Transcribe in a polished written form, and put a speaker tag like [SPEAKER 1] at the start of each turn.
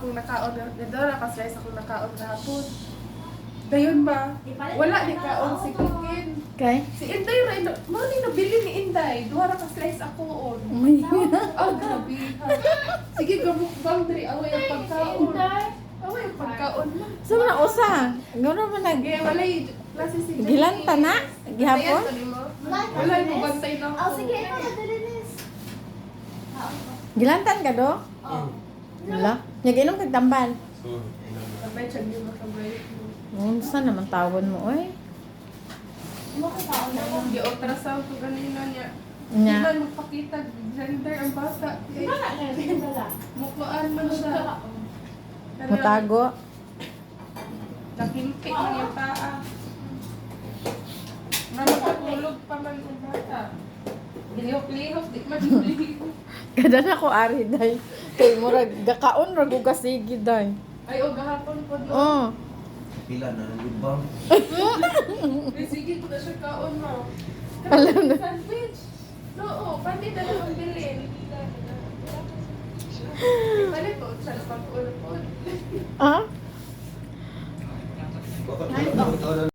[SPEAKER 1] akong nakaon, nadara ka slice akong nakaon kahapon. Dayon ba? Wala ni kaon si Kikin.
[SPEAKER 2] Okay?
[SPEAKER 1] Si Inday rin, mo ni nabili ni Inday, duha ra ka slice ako on.
[SPEAKER 2] May
[SPEAKER 1] Oh, grabe ha. Sige, gamukbang diri away ang pagkaon. Away ang pagkaon mo.
[SPEAKER 2] so na usa. Gano man nag
[SPEAKER 1] Sige, walay klase si Jackie.
[SPEAKER 2] gilanta na gihapon?
[SPEAKER 1] Ayan, mo. Wala yung bantay na ako.
[SPEAKER 3] Oh, sige, ikaw na dalinis.
[SPEAKER 2] Gilantan ka do?
[SPEAKER 3] Oh.
[SPEAKER 2] Wala. Nag-inom kag tambal.
[SPEAKER 1] Sabay, siya niyo makabay.
[SPEAKER 2] Unsa naman tawon mo oy?
[SPEAKER 3] Makataon na lang.
[SPEAKER 1] Gi-ultrasound ko kanina niya.
[SPEAKER 2] Nya.
[SPEAKER 1] Di man magpakita gender ang bata. Eh,
[SPEAKER 3] Wala na, wala.
[SPEAKER 1] mukuan man siya. Pero
[SPEAKER 2] Mutago.
[SPEAKER 1] nakimpi man yung paa. Nakatulog pa man yung bata. Lihok-lihok, di man lihok.
[SPEAKER 2] Kada na ko ari day. Kay murag gakaon ra gug kasigi day.
[SPEAKER 1] Ay, o gahapon po doon.
[SPEAKER 2] Oh.
[SPEAKER 4] Pila na ng lubang.
[SPEAKER 1] Ay, sige ko na siya kaon mo.
[SPEAKER 2] Alam na.
[SPEAKER 1] Sandwich. Oo, pati na lang ang bilin. Pali po, siya na pag-ulapod.
[SPEAKER 2] Ah?
[SPEAKER 4] Bakit